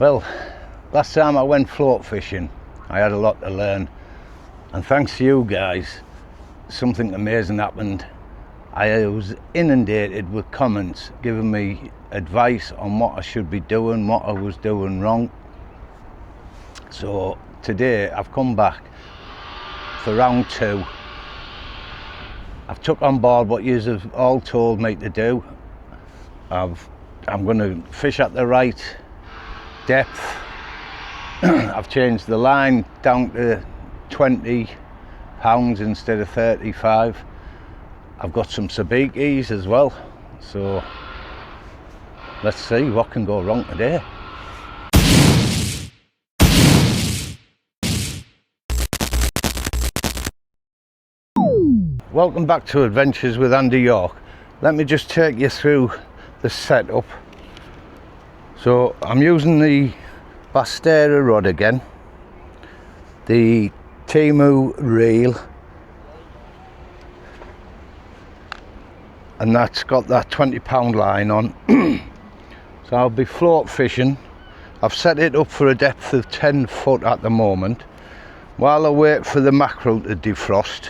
Well, last time I went float fishing, I had a lot to learn, and thanks to you guys, something amazing happened. I was inundated with comments giving me advice on what I should be doing, what I was doing wrong. So today I've come back for round 2. I've took on board what you have all told me to do. I'm going to fish at the right depth. I've changed the line down to 20 pounds instead of 35. I've got some Sabikis as well, so let's see what can go wrong today. Welcome back to Adventures with Andy York. Let me just take you through the setup. So I'm using the Bastera rod again, the Timu reel, and that's got that 20-pound line on. So I'll be float fishing. I've set it up for a depth of 10 foot at the moment. While I wait for the mackerel to defrost,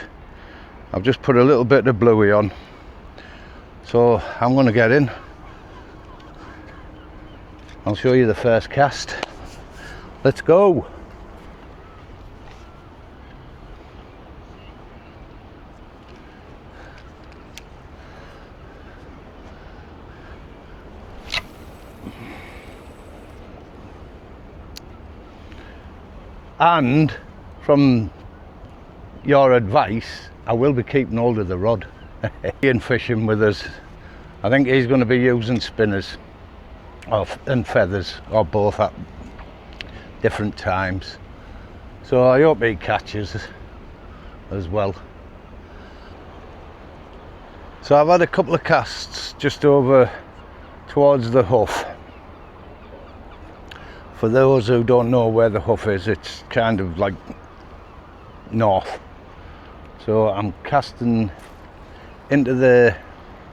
I've just put a little bit of bluey on. So I'm going to get in. I'll show you the first cast. Let's go. And from your advice, I will be keeping hold of the rod. Ian fishing with us. I think he's going to be using spinners and feathers, or both at different times. So I hope he catches as well. So I've had a couple of casts just over towards the hoof. For those who don't know where the hoof is, it's kind of like north. So I'm casting into the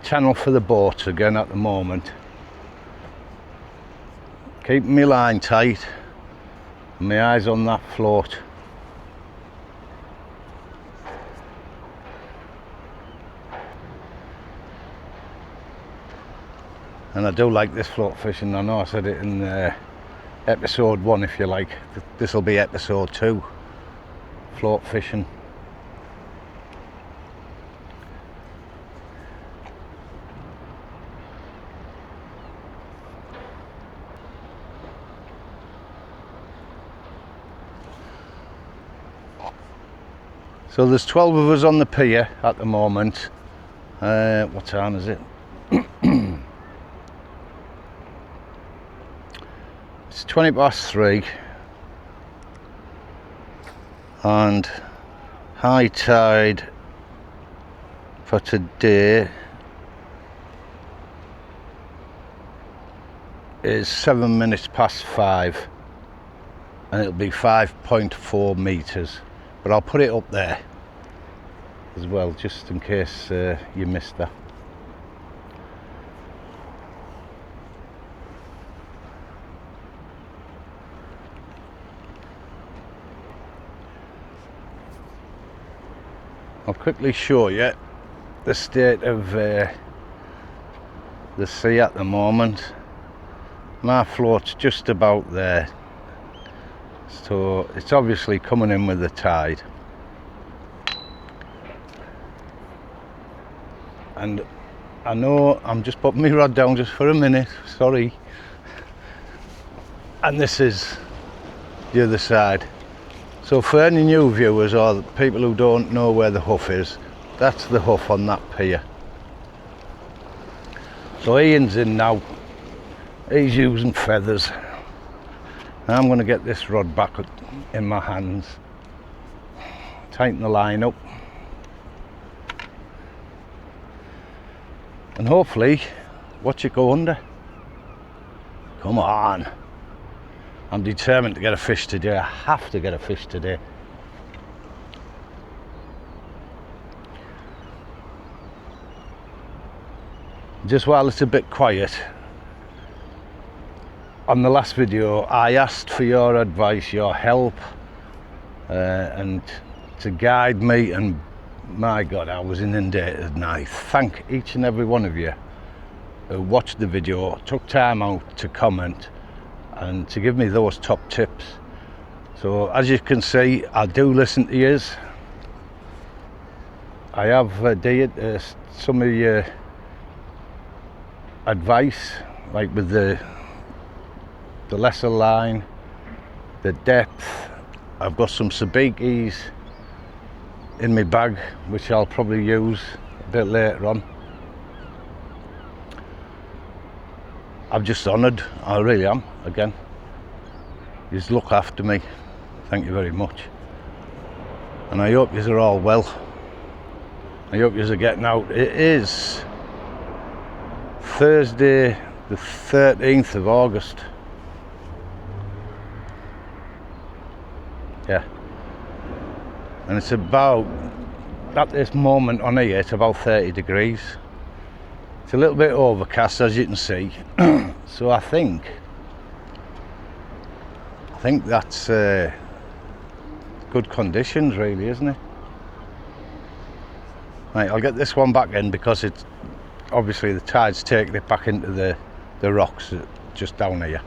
channel for the boats again at the moment. Keeping my line tight and my eyes on that float. And I do like this float fishing. I know I said it in episode 1, if you like. This will be episode 2, float fishing. So there's 12 of us on the pier at the moment. What time is it? It's 3:20, and high tide for today is 5:07, and it'll be 5.4 meters. But I'll put it up there as well, just in case you missed that. I'll quickly show you the state of the sea at the moment. My float's just about there. So it's obviously coming in with the tide, and I know I'm just putting my rod down just for a minute, sorry, and this is the other side. So for any new viewers or people who don't know where the hoof is, that's the hoof on that pier. So Ian's in now, he's using feathers. I'm going to get this rod back in my hands, tighten the line up, and hopefully watch it go under. Come on, I'm determined to get a fish today. I have to get a fish today. Just while it's a bit quiet, on the last video I asked for your advice, your help, and to guide me, and my God, I was inundated, and I thank each and every one of you who watched the video, took time out to comment and to give me those top tips. So as you can see, I do listen to yous. I have adhered to some of your advice, like with the lesser line, the depth. I've got some Sabikis in my bag which I'll probably use a bit later on. I'm just honoured, I really am. Again, you just look after me, thank you very much, and I hope you are all well. I hope you are getting out. It is Thursday the 13th of August. Yeah, and it's about, at this moment on here, it's about 30 degrees. It's a little bit overcast, as you can see. So I think that's good conditions, really, isn't it? Right, I'll get this one back in because it's obviously the tide's taking it back into the rocks just down here.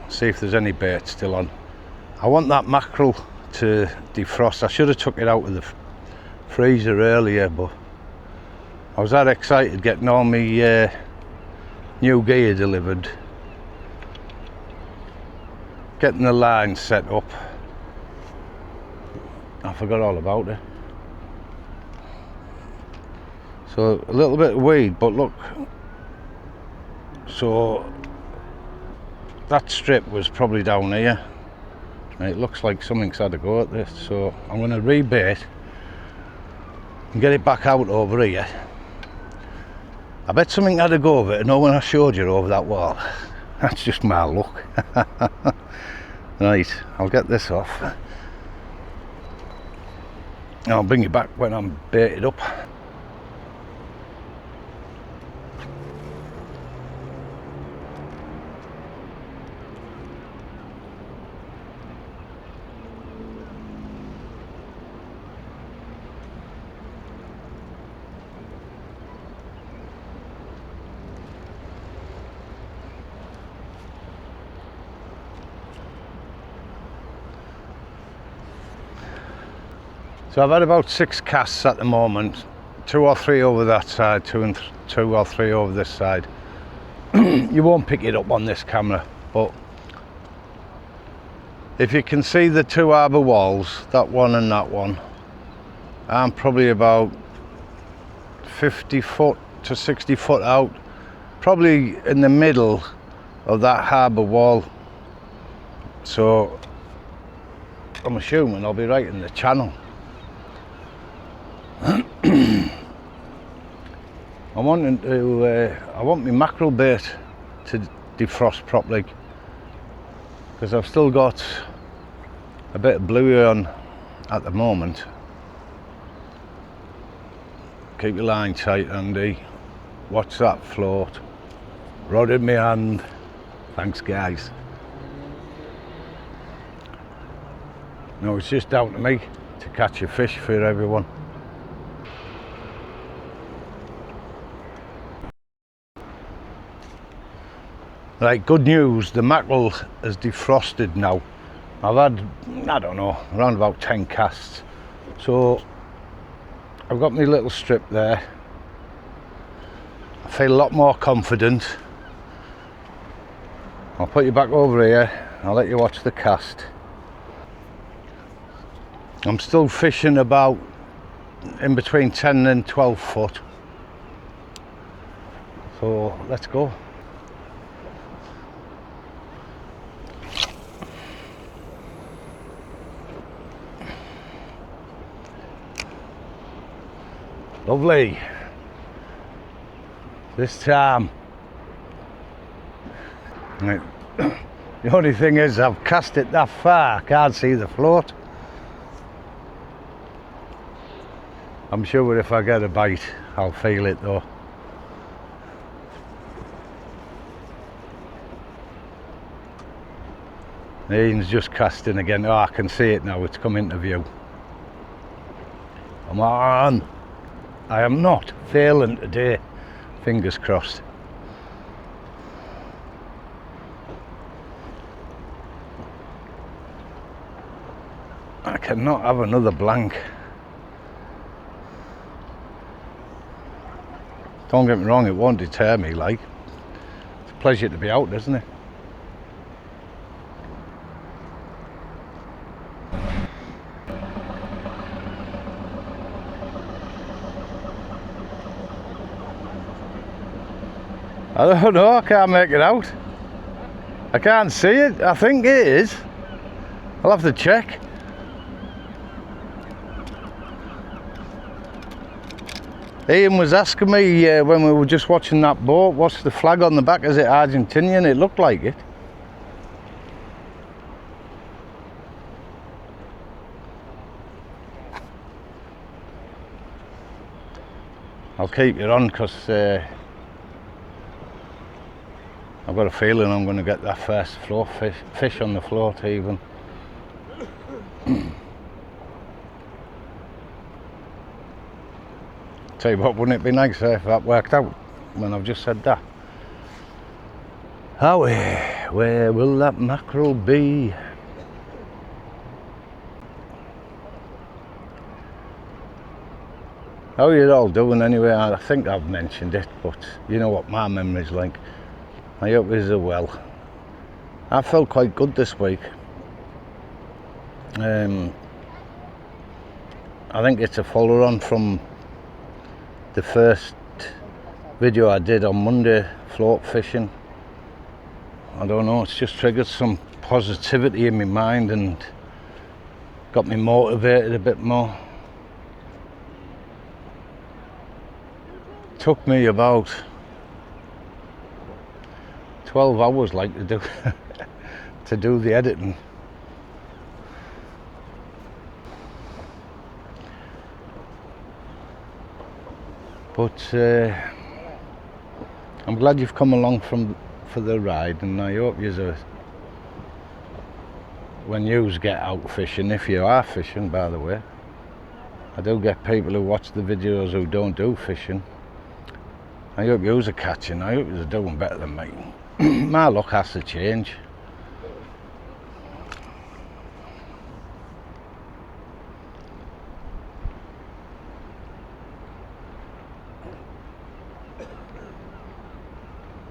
See if there's any bait still on. I want that mackerel to defrost. I should have took it out of the freezer earlier, but I was that excited getting all my new gear delivered, getting the line set up, I forgot all about it. So a little bit of weed, but look, so that strip was probably down here. It looks like something's had a go at this, so I'm going to rebait and get it back out over here. I bet something had a go of it. I know when I showed you over that wall. That's just my luck. Right, I'll get this off. I'll bring you back when I'm baited up. So I've had about 6 casts at the moment, 2 or 3 over that side, 2 or 3 over this side. You won't pick it up on this camera, but if you can see the 2 harbour walls, that one and that one, I'm probably about 50 foot to 60 foot out, probably in the middle of that harbour wall. So I'm assuming I'll be right in the channel. I want my mackerel bait to defrost properly, because I've still got a bit of bluey on at the moment. Keep your line tight, Andy. Watch that float. Rod in my hand. Thanks, guys. No, it's just down to me to catch a fish for everyone. Right, good news, the mackerel has defrosted now. I've had, I don't know, around about 10 casts. So I've got my little strip there. I feel a lot more confident. I'll put you back over here. I'll let you watch the cast. I'm still fishing about in between 10 and 12 foot. So let's go. Lovely. This time. Right. The only thing is I've cast it that far, I can't see the float. I'm sure if I get a bite, I'll feel it though. Ian's just casting again. Oh, I can see it now, it's come into view. Come on! I am not failing today. Fingers crossed. I cannot have another blank. Don't get me wrong, it won't deter me, like. It's a pleasure to be out, isn't it? I don't know, I can't make it out. I can't see it. I think it is. I'll have to check. Ian was asking me when we were just watching that boat, what's the flag on the back? Is it Argentinian? It looked like it. I'll keep it on because I've got a feeling I'm going to get that first float fish on the float even. Tell you what, wouldn't it be nice if that worked out when I've just said that? Howie, where will that mackerel be? How are you all doing anyway? I think I've mentioned it, but you know what my memory's like. I hope you're well. I felt quite good this week. I think it's a follow on from the first video I did on Monday, float fishing. I don't know, it's just triggered some positivity in my mind and got me motivated a bit more. Took me about 12 hours like to do to do the editing. But I'm glad you've come along for the ride, and I hope when you get out fishing, if you are fishing, by the way. I do get people who watch the videos who don't do fishing. I hope yous are catching. I hope yous are doing better than me. My luck has to change.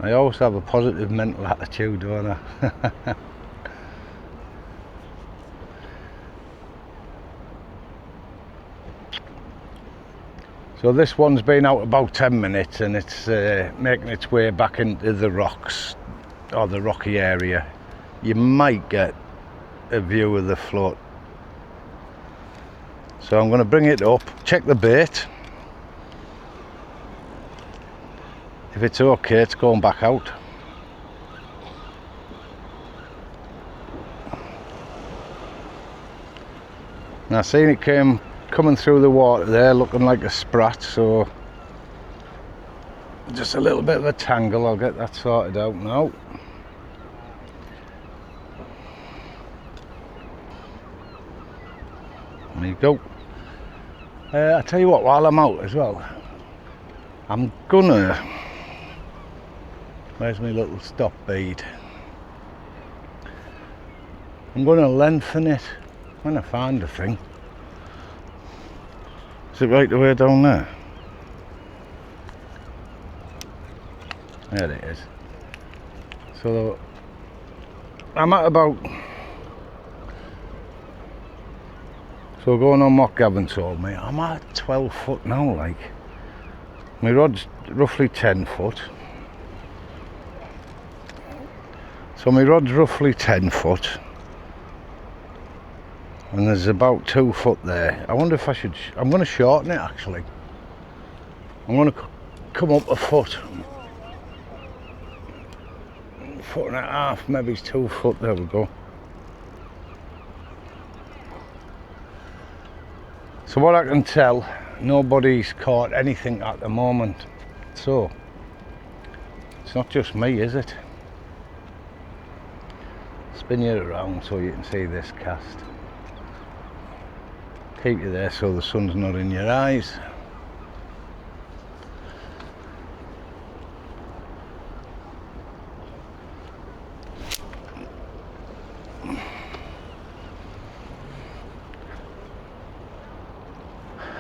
I always have a positive mental attitude, don't I? So this one's been out about 10 minutes and it's making its way back into the rocks, or the rocky area. You might get a view of the float. So I'm going to bring it up, check the bait. If it's okay, it's going back out. And I seen it coming through the water there, looking like a sprat, so just a little bit of a tangle. I'll get that sorted out now. There you go. I tell you what, while I'm out as well, I'm gonna, where's my little stop bead? I'm gonna lengthen it when I find the thing. Is it right the way down there? There it is. So I'm at about, so going on what Gavin told me, I'm at 12 foot now, like. My rod's roughly 10 foot. So my rod's roughly 10 foot. And there's about 2 foot there. I wonder if I should, I'm going to shorten it actually. I'm going to come up a foot. 1.5 foot, maybe it's 2 foot, there we go. So what I can tell, nobody's caught anything at the moment. So, it's not just me, is it? Spin you around so you can see this cast. Keep you there so the sun's not in your eyes.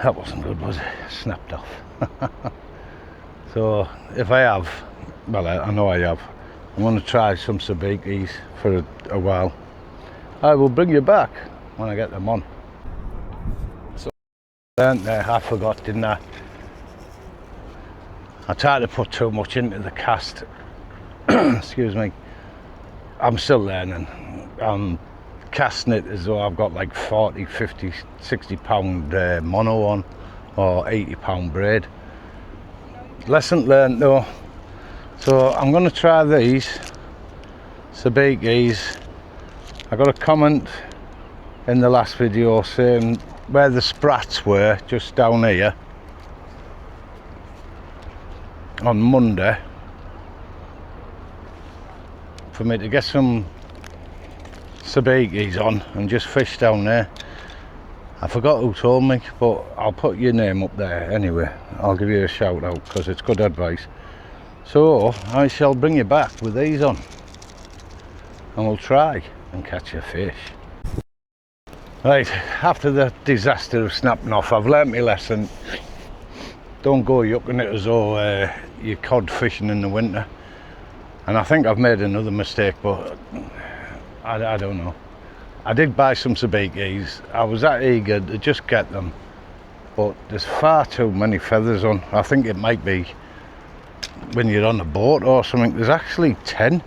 That wasn't good, was it? Snapped off. So if I have, well, I know I have, I'm going to try some Sabikis for a while. I will bring you back when I get them on. So I forgot, didn't I? I tried to put too much into the cast. Excuse me. I'm still learning. I'm casting it as though I've got like 40, 50, 60 pound mono on, or 80 pound braid. Lesson learned though. So I'm going to try these Sabikis. I got a comment in the last video saying where the sprats were, just down here, on Monday, for me to get some Sabikis on and just fish down there. I forgot who told me, but I'll put your name up there anyway. I'll give you a shout out because it's good advice. So I shall bring you back with these on and we'll try and catch a fish. Right, after the disaster of snapping off, I've learnt my lesson. Don't go yucking it as though you're cod fishing in the winter. And I think I've made another mistake, but I don't know. I did buy some Sabikis. I was that eager to just get them, but there's far too many feathers on. I think it might be when you're on a boat or something. There's actually 10.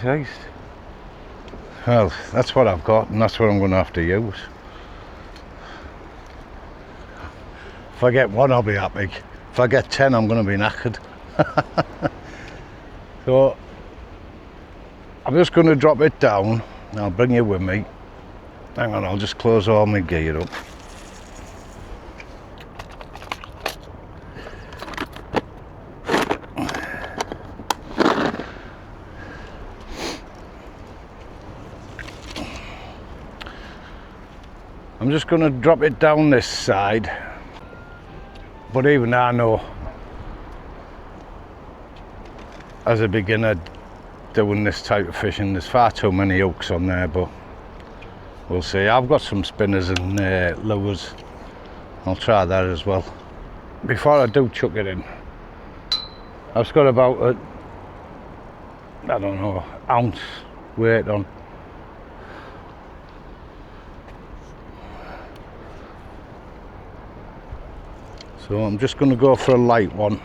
Christ. Well, that's what I've got, and that's what I'm going to have to use. If I get one, I'll be happy. If I get 10, I'm going to be knackered. So I'm just going to drop it down and I'll bring you with me. Hang on, I'll just close all my gear up. I'm just going to drop it down this side, but even I know as a beginner doing this type of fishing, there's far too many hooks on there, but we'll see. I've got some spinners and lures. I'll try that as well. Before I do chuck it in, I've got about a, I don't know, ounce weight on. So I'm just going to go for a light one.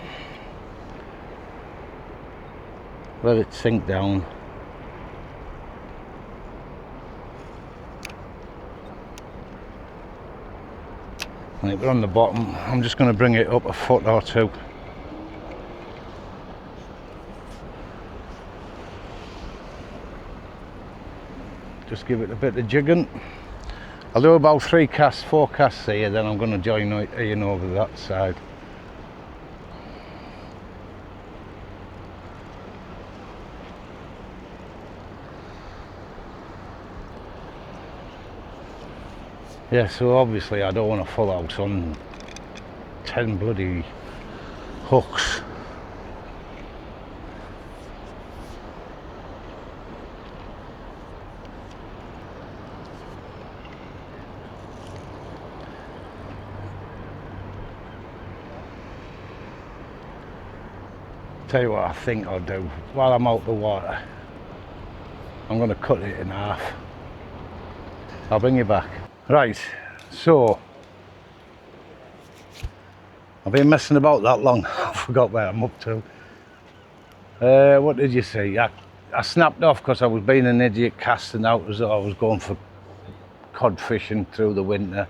Let it sink down. Right, we're on the bottom. I'm just going to bring it up a foot or two. Just give it a bit of jigging. I'll do about 3 casts, 4 casts here, then I'm going to join in over that side. Yeah, so obviously I don't want to full out on 10 bloody hooks. Tell you what I think I'll do while I'm out the water. I'm going to cut it in half. I'll bring you back. Right, so I've been messing about that long. I forgot where I'm up to. What did you see? I snapped off because I was being an idiot casting out as though I was going for cod fishing through the winter.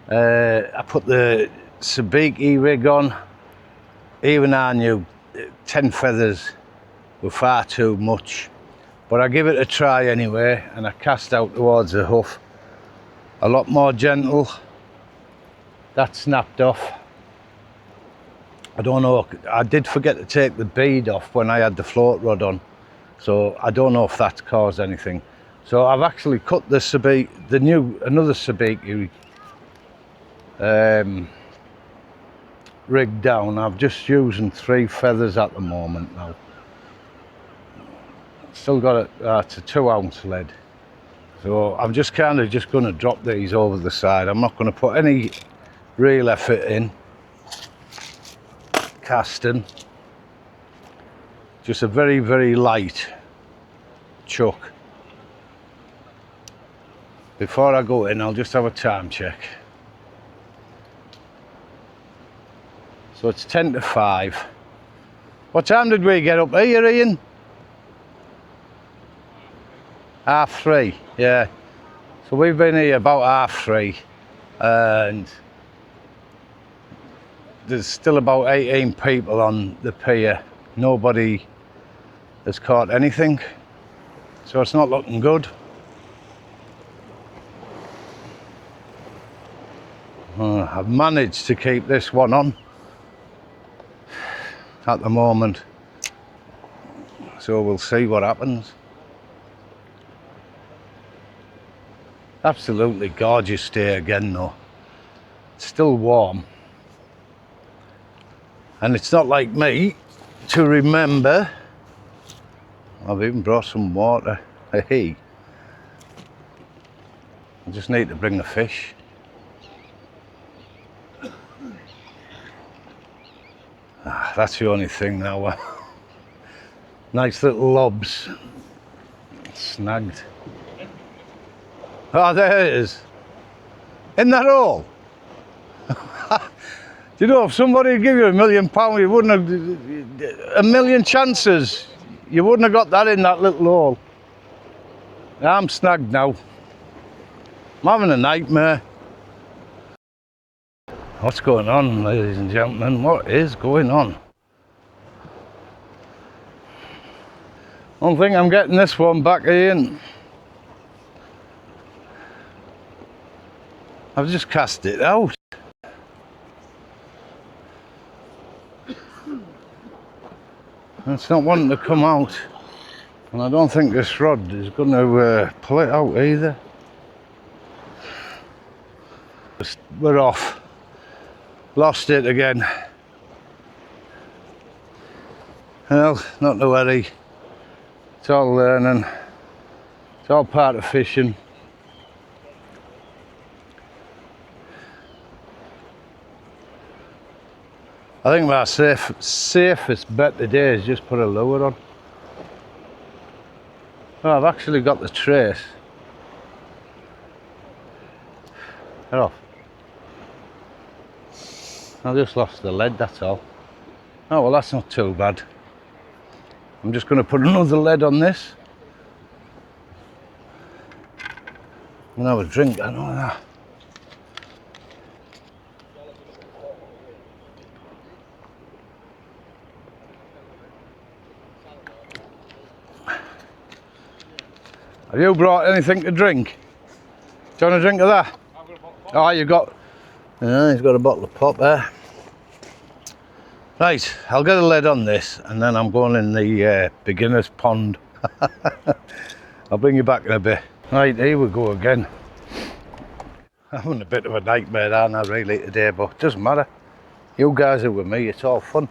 I put the Sabiki rig on. Even I knew 10 feathers were far too much, but I give it a try anyway, and I cast out towards the hoof. A lot more gentle. That snapped off. I don't know, I did forget to take the bead off when I had the float rod on, so I don't know if that's caused anything. So I've actually cut the Sabiki, another Sabiki rig down. I'm just using 3 feathers at the moment now. Still got it, it's a 2-ounce lead. So I'm just kind of just going to drop these over the side. I'm not going to put any real effort in casting. Just a very, very light chuck. Before I go in, I'll just have a time check. So it's 10 to 5. What time did we get up here, Ian? 3:30, yeah. So we've been here about 3:30, and there's still about 18 people on the pier. Nobody has caught anything, so it's not looking good. I've managed to keep this one on at the moment, so we'll see what happens. Absolutely gorgeous day again though. It's still warm, and it's not like me to remember. I've even brought some water. Hey, I just need to bring the fish. That's the only thing now. Nice little lobs snagged. Oh, there it is. Isn't that all? Do you know, if somebody would give you £1 million, you wouldn't have, a million chances, you wouldn't have got that in that little hole. I'm snagged now. I'm having a nightmare. What's going on, ladies and gentlemen? What is going on? I don't think I'm getting this one back in. I've just cast it out. It's not wanting to come out, and I don't think this rod is going to pull it out either. We're off. Lost it again. Well, not to worry. It's all learning. It's all part of fishing. I think my safest bet today is just put a lure on. Oh, I've actually got the trace. Get off. I just lost the lead, that's all. Oh well, that's not too bad. I'm just going to put another lead on this. And have a drink, I know that. Have you brought anything to drink? Do you want a drink of that? Oh, you got... Yeah, he's got a bottle of pop there. Right, I'll get a lead on this, and then I'm going in the beginner's pond. I'll bring you back in a bit. Right, here we go again. I'm having a bit of a nightmare, aren't I, really, today, but it doesn't matter. You guys are with me, it's all fun.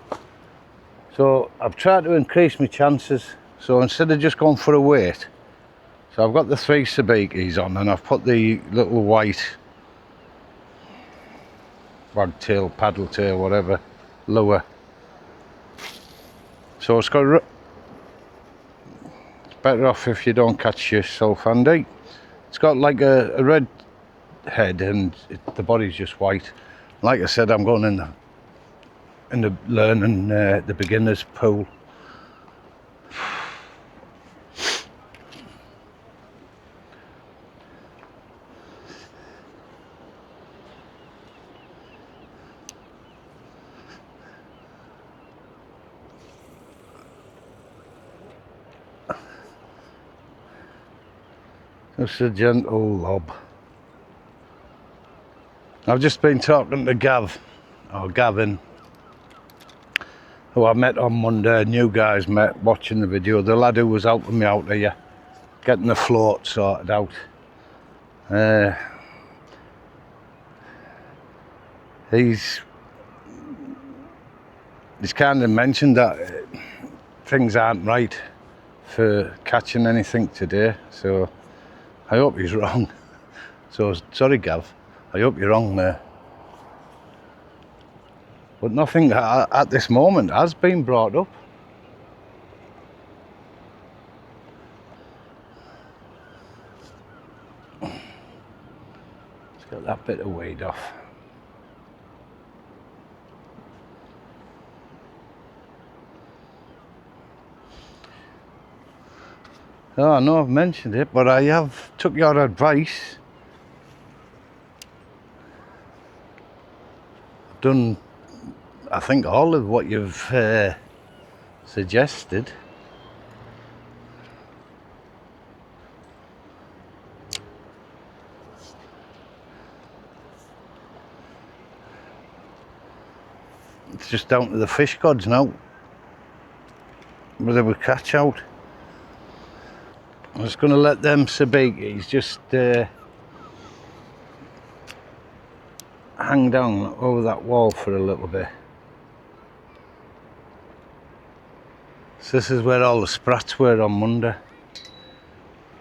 So I've tried to increase my chances, so instead of just going for a weight, so I've got the 3 Sabikis on, and I've put the little white wagtail, paddle tail, whatever, lure. So it's got, it's better off if you don't catch yourself handy. It's got like a red head, and the body's just white. Like I said, I'm going in the learning the beginner's pool. Just a gentle lob. I've just been talking to Gavin, who I met on Monday, new guys met watching the video, the lad who was helping me out here, getting the float sorted out. He's kind of mentioned that things aren't right for catching anything today, so I hope he's wrong. So sorry Gav, I hope you're wrong there. But nothing at this moment has been brought up. Let's get that bit of weight off. Oh, I know I've mentioned it, but I have took your advice. I've done, I think, all of what you've suggested. It's just down to the fish gods now, whether we catch out. I'm just going to let them Sabikis just hang down over that wall for a little bit. So this is where all the sprats were on Monday.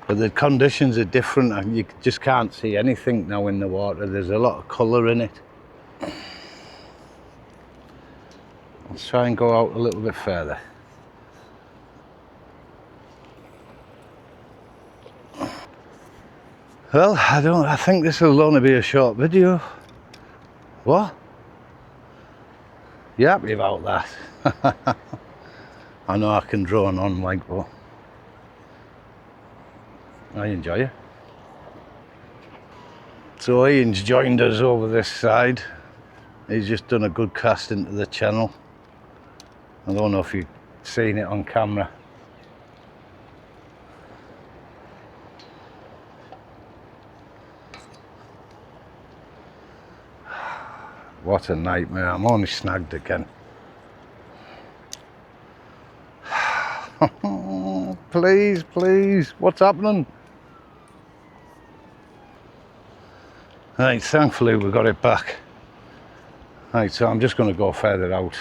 But the conditions are different and you just can't see anything now in the water. There's a lot of colour in it. Let's try and go out a little bit further. Well, I think this will only be a short video. What? You happy about that? I know I can drone on like, but I enjoy it. So Ian's joined us over this side. He's just done a good cast into the channel. I don't know if you've seen it on camera. What a nightmare, I'm only snagged again. Please, please, what's happening? Right, thankfully we got it back. Right, so I'm just going to go further out.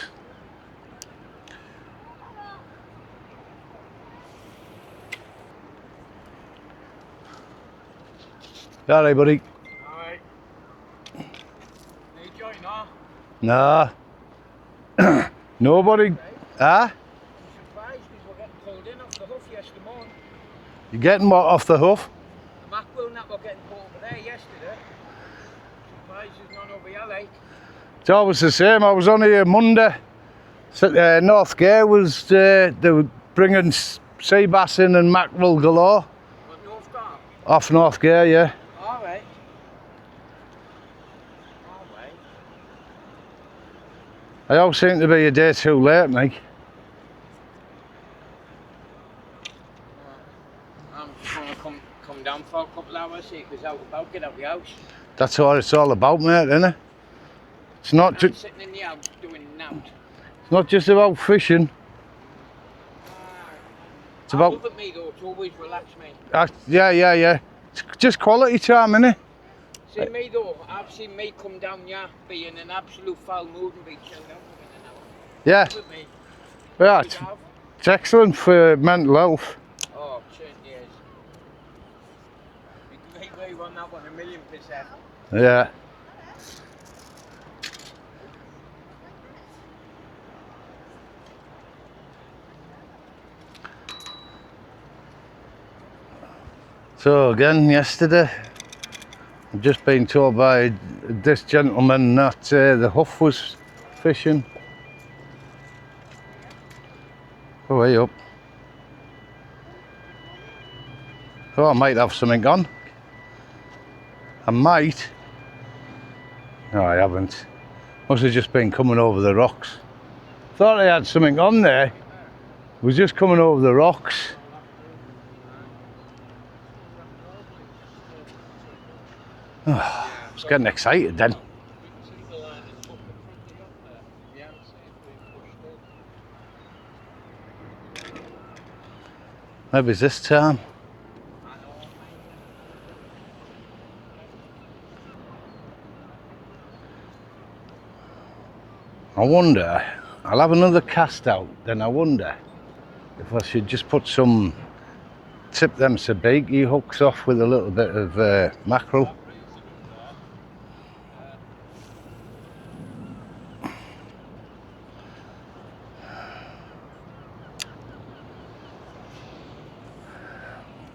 Alright, buddy. Alright. Are you joining, huh? Nah. Nobody. Okay. Ah? I'm surprised because we're getting pulled in off the hoof yesterday morning. You getting what off the hoof? The mackerel and that were getting pulled over there yesterday. Surprised there's none over here, like. It's always the same. I was on here Monday. North Gare was, they were bringing sea bass in and mackerel galore. What, North Gar? Off North Gare, yeah. Alright. Alright. I always seem to be a day too late, mate. I'm just going to come down for a couple of hours, see if it's out about, get out of the house. That's what it's all about, mate, isn't it? It's not just sitting in the house doing nout. It's not just about fishing. It's about. I love it, me though. It's always relaxed me. Yeah. It's just quality time, innit? See me though. I've seen me come down here, be in an absolute foul mood and be chilled out within an hour. Yeah. With me. Yeah. It's excellent for mental health. Oh, certainly is. You can agree on that 1,000,000%. Yeah. So again, yesterday, I've just been told by this gentleman that the hoof was fishing. Oh, way up. Oh, I might have something on. I might. No, I haven't. Must have just been coming over the rocks. Thought I had something on there. It was just coming over the rocks. Oh, I was getting excited then. Maybe it's this time. I wonder, I'll have another cast out, then I wonder if I should just put some, tip them Sabiki hooks off with a little bit of mackerel.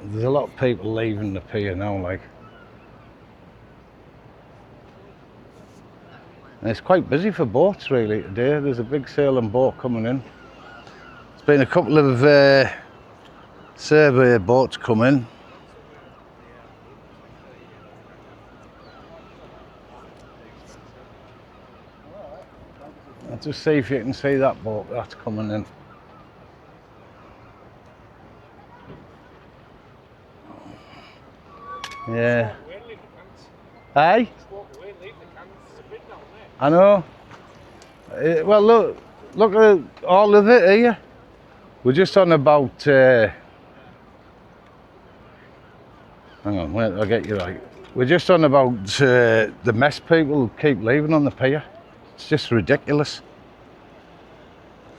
There's a lot of people leaving the pier now, like. And it's quite busy for boats really today. There's a big sailing boat coming in. There's been a couple of survey boats coming. I'll just see if you can see that boat that's coming in. Yeah. Hey? I know. Well, look at all of it here. We're just on about. Hang on, wait, I'll get you right. We're just on about the mess people who keep leaving on the pier. It's just ridiculous.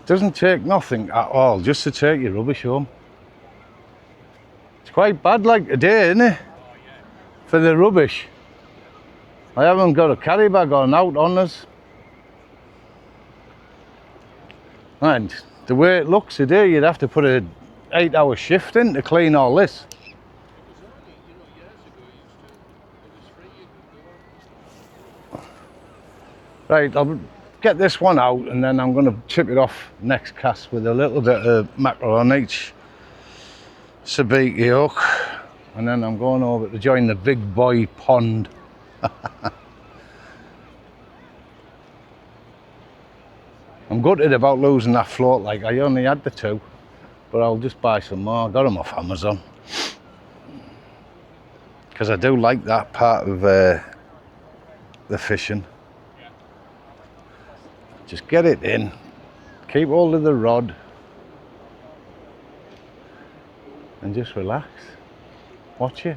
It doesn't take nothing at all just to take your rubbish home. It's quite bad like today, isn't it? For the rubbish. I haven't got a carry bag on out on us. And the way it looks today, you'd have to put a 8-hour shift in to clean all this. Right, I'll get this one out and then I'm going to chip it off next cast with a little bit of mackerel on each Sabiki hook. And then I'm going over to join the big boy pond. I'm gutted about losing that float, like I only had the 2, but I'll just buy some more. I got them off Amazon. Because I do like that part of the fishing. Just get it in, keep hold of the rod, and just relax. Watch it.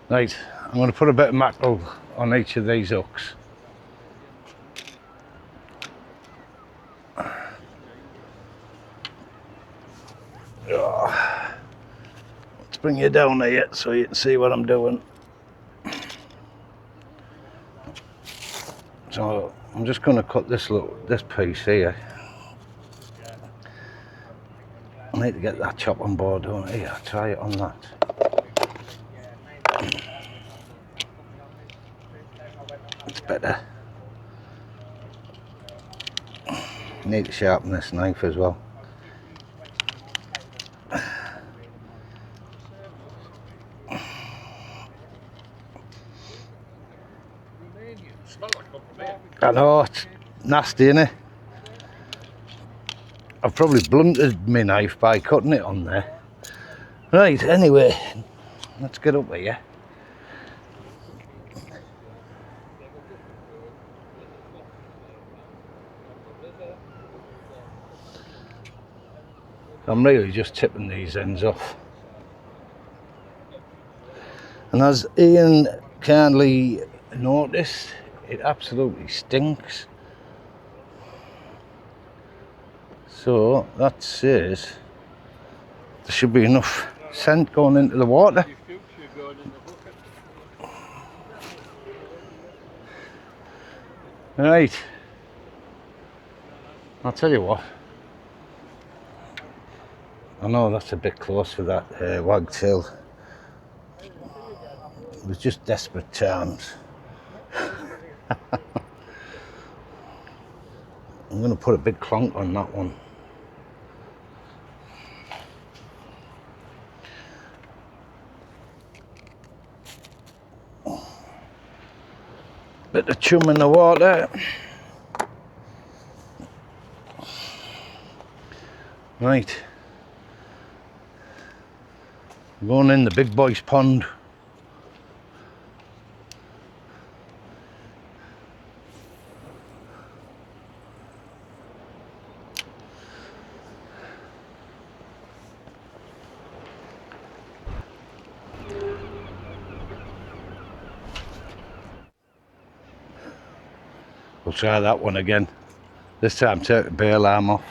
Right, I'm going to put a bit of mackerel on each of these hooks. Let's bring you down here so you can see what I'm doing. So I'm just going to cut this piece here. I need to get that chop on board, don't I? Here, try it on that. It's better. Need to sharpen this knife as well. I know, it's nasty, innit? I've probably blunted my knife by cutting it on there. Right, anyway, let's get up here. I'm really just tipping these ends off. And as Ian kindly noticed, it absolutely stinks. So that says there should be enough scent going into the water. Right, I'll tell you what. I know that's a bit close for that wagtail. It was just desperate times. I'm going to put a big clonk on that one. Bit of chum in the water. Right. Going in the big boy's pond. We'll try that one again. This time take the bail arm off.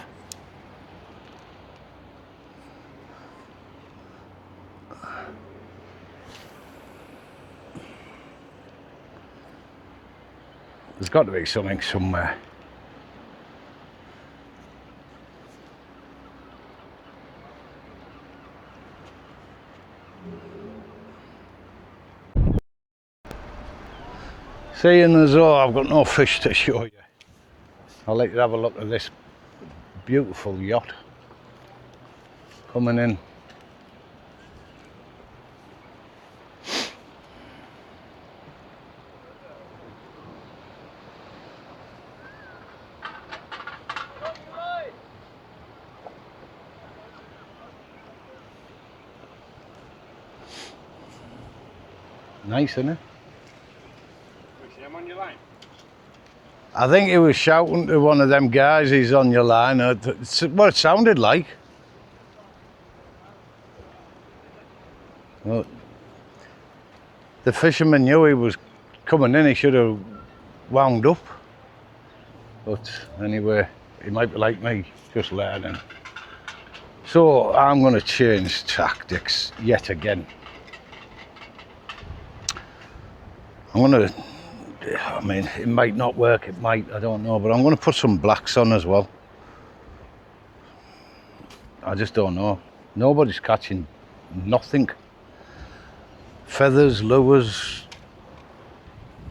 There's got to be something somewhere. Seeing as though I've got no fish to show you, I'll let you have a look at this beautiful yacht coming in. Nice, isn't it? On your line? I think he was shouting to one of them guys, he's on your line. It's what it sounded like. Well, the fisherman knew he was coming in, he should have wound up. But anyway, he might be like me, just learning. So I'm going to change tactics yet again. I'm going to, I mean, it might not work, it might, I don't know, but I'm going to put some blacks on as well. I just don't know. Nobody's catching nothing. Feathers, lures,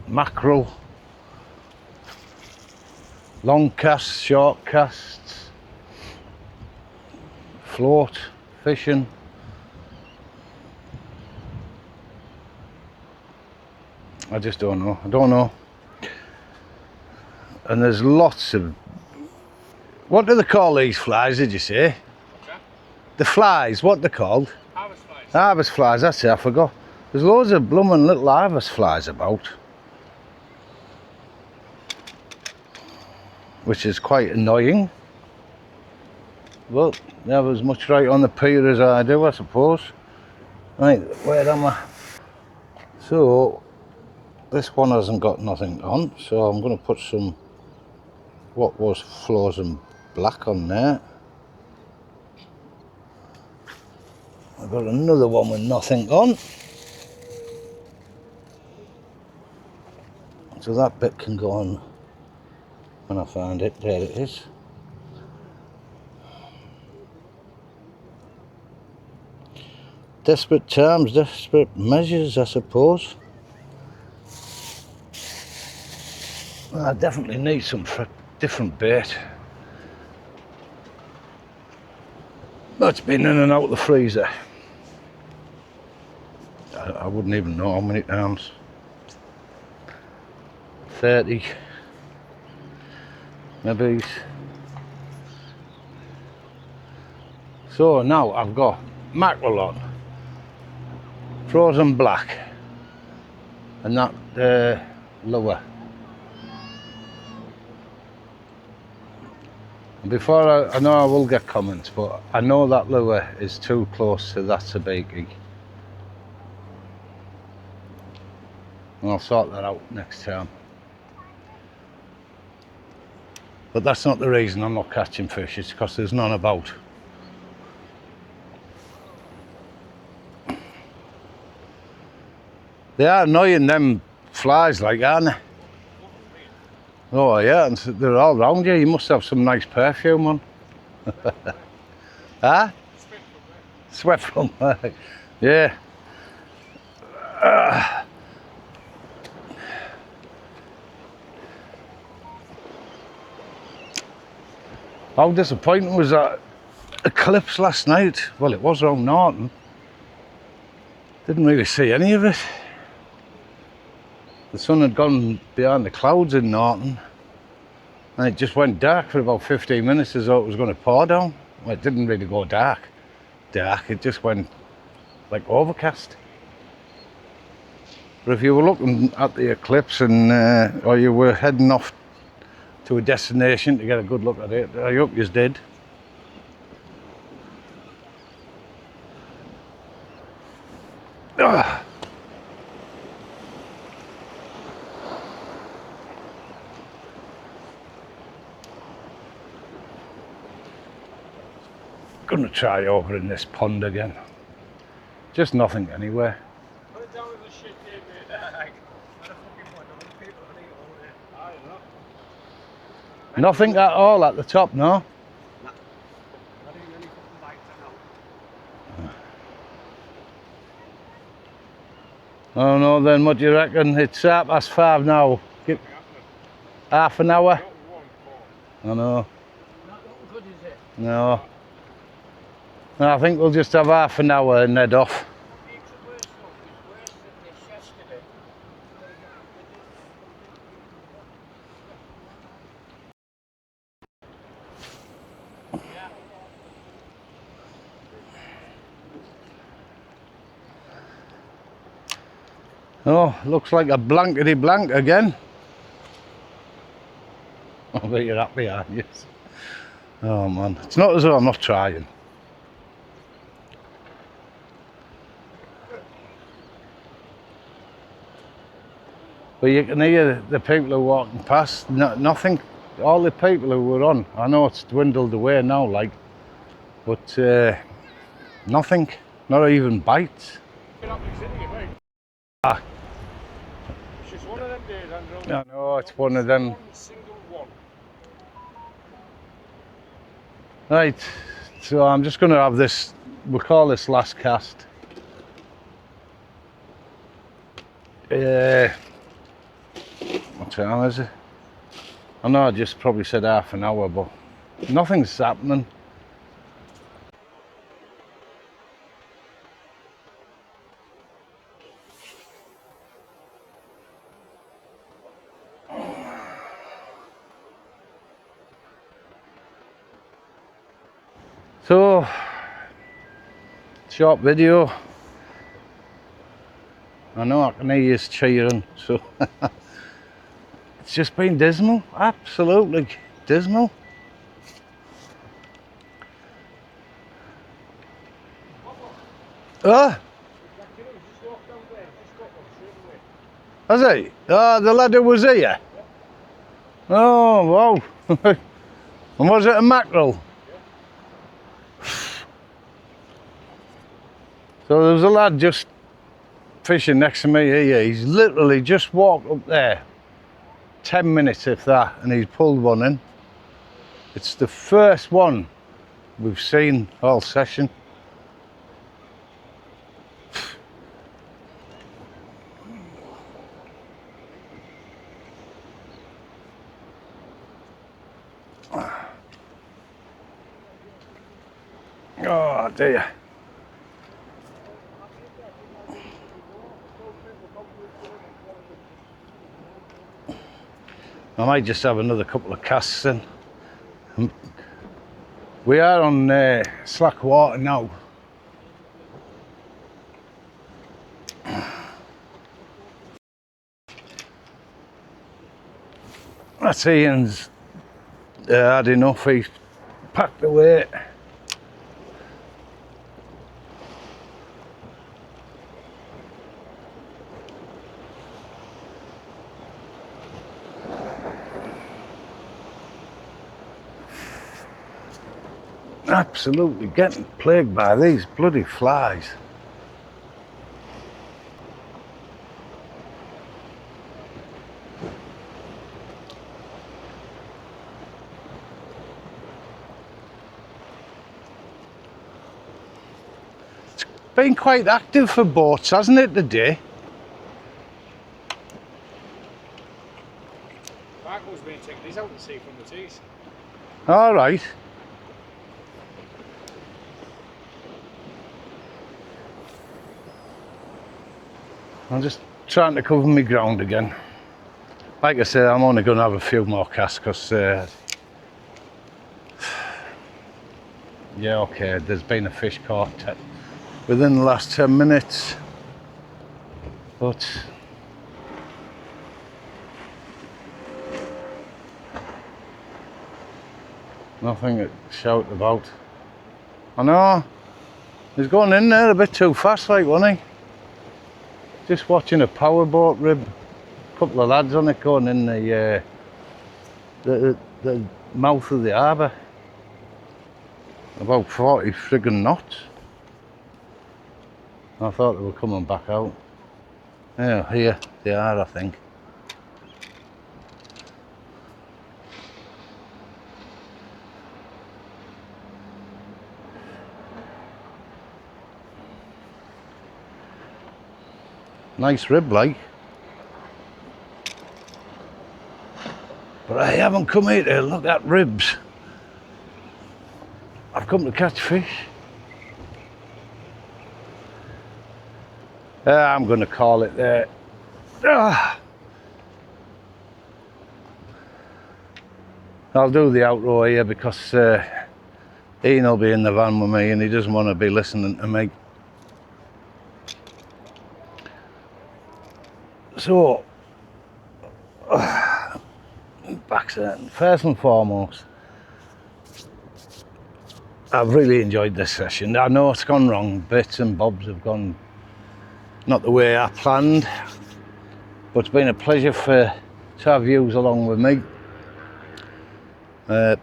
mackerel, long casts, short casts, float, fishing. I just don't know. I don't know. And there's lots of... What do they call these flies, did you say? Okay. The flies, what they're called? Harvest flies. Harvest flies, that's it, I forgot. There's loads of blooming little harvest flies about. Which is quite annoying. Well, they have as much right on the pier as I do, I suppose. Right, where am I? So... This one hasn't got nothing on, so I'm going to put some what was fluorescent black on there. I've got another one with nothing on. So that bit can go on when I find it. There it is. Desperate times, desperate measures, I suppose. I definitely need some different bait. That's been in and out of the freezer. I wouldn't even know how many times. 30, maybe. So now I've got mackerel on, frozen black, and that lure. Before I know I will get comments, but I know that lure is too close to that Sabiki. And I'll sort that out next time. But that's not the reason I'm not catching fish, it's because there's none about. They are annoying, them flies, like, aren't they? Oh yeah, and they're all round you. You must have some nice perfume on. Huh? Sweat from work. Yeah. How disappointing was that eclipse last night? Well, it was around Norton. Didn't really see any of it. The sun had gone behind the clouds in Norton, and it just went dark for about 15 minutes as though it was going to pour down. Well, it didn't really go dark, it just went like overcast. But if you were looking at the eclipse and or you were heading off to a destination to get a good look at it, I hope you did. going to try over in this pond again. Just nothing anywhere. Put it down with the shit game, mate. Like, what a fucking point. How many people are there all day? I don't know. Nothing at all at the top, no? Not even any fucking bites, I know. Oh no, then what do you reckon? It's 5:30 now. Give half an hour? I know. Not looking good, is it? No. No, I think we'll just have half an hour and head off. Makes it worse though. It's worse than this yesterday. Oh, looks like a blankety blank again. I bet you're happy, aren't you? Oh man, it's not as though I'm not trying. But you can hear the people who are walking past, nothing, all the people who were on, I know it's dwindled away now, like, but nothing, not even bites. Ah. It's just one of them days, Andrew. I know, it's one of them. One single one. Right, so I'm just going to have this, we'll call this last cast. What time is it? I know I just probably said half an hour, but nothing's happening. So, short video. I know I can hear you cheering, so it's just been dismal, absolutely dismal. Has he? Oh, the lad who was here? Oh, wow. And was it a mackerel? So there was a lad just fishing next to me here. He's literally just walked up there, 10 minutes if that, and he's pulled one in. It's the first one we've seen all session. Oh dear. I might just have another couple of casts in. We are on slack water now. That's Ian's had enough, he's packed away. Absolutely getting plagued by these bloody flies. It's been quite active for boats, hasn't it, today? Marco's been taking these out to sea from the tees. All right. I'm just trying to cover my ground again. Like I said, I'm only going to have a few more casts because, yeah, okay, there's been a fish caught within the last 10 minutes, but nothing to shout about. I know, he's going in there a bit too fast, like, wasn't he? Just watching a powerboat rib, a couple of lads on it going in the mouth of the harbour. about 40 friggin' knots. I thought they were coming back out. Yeah, here they are, I think. Nice rib, like. But I haven't come here to look at ribs. I've come to catch fish. I'm going to call it there. I'll do the outro here because Ian will be in the van with me and he doesn't want to be listening to me. So, back to that. First and foremost, I've really enjoyed this session. I know it's gone wrong, bits and bobs have gone not the way I planned, but it's been a pleasure to have yous along with me.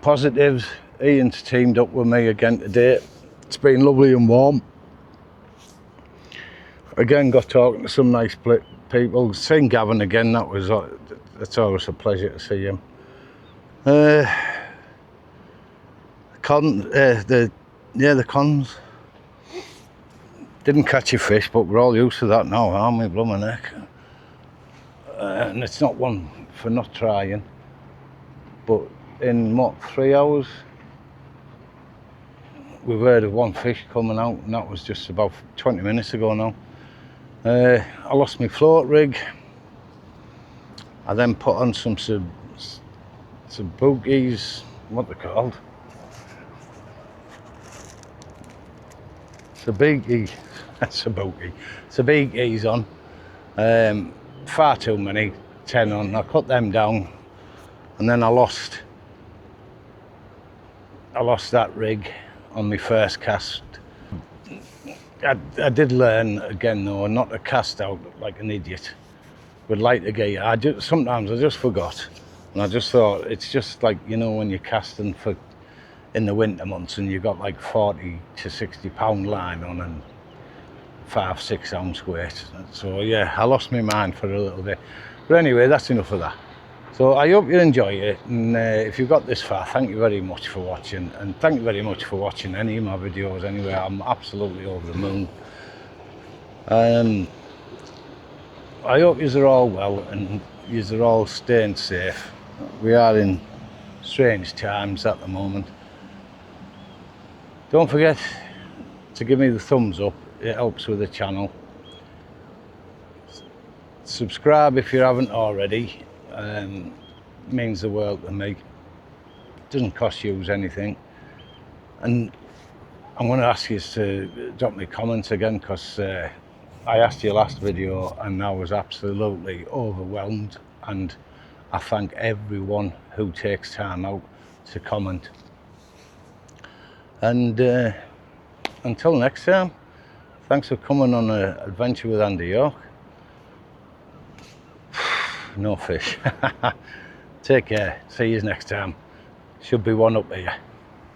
Positives, Ian's teamed up with me again today. It's been lovely and warm. Again, got talking to some nice people. Seen Gavin again, that's always a pleasure to see him. The cons. Didn't catch a fish, but we're all used to that now, aren't we, blooming heck? And it's not one for not trying. But in what, 3 hours, we've heard of one fish coming out, and that was just about 20 minutes ago now. I lost my float rig. I then put on some Sabikis, what they're called. Sabikis on. Far too many, 10 on. I cut them down, and then I lost that rig on my first cast. I did learn again though not to cast out like an idiot with lighter gear. Sometimes I just forgot, and I just thought it's just like, you know, when you're casting in the winter months and you've got like 40 to 60 pound line on and 5-6 ounce weight. So yeah, I lost my mind for a little bit, but anyway, that's enough of that. So I hope you enjoy it, and if you got this far, thank you very much for watching, and thank you very much for watching any of my videos anyway. I'm absolutely over the moon. I hope yous are all well and yous are all staying safe. We are in strange times at the moment. Don't forget to give me the thumbs up, it helps with the channel. Subscribe if you haven't already. Means the world to me. Doesn't cost you anything. And I'm going to ask you to drop me comments again, because I asked you last video and I was absolutely overwhelmed, and I thank everyone who takes time out to comment. And until next time, thanks for coming on an adventure with Andy York. No fish. Take care. See you next time. Should be one up here.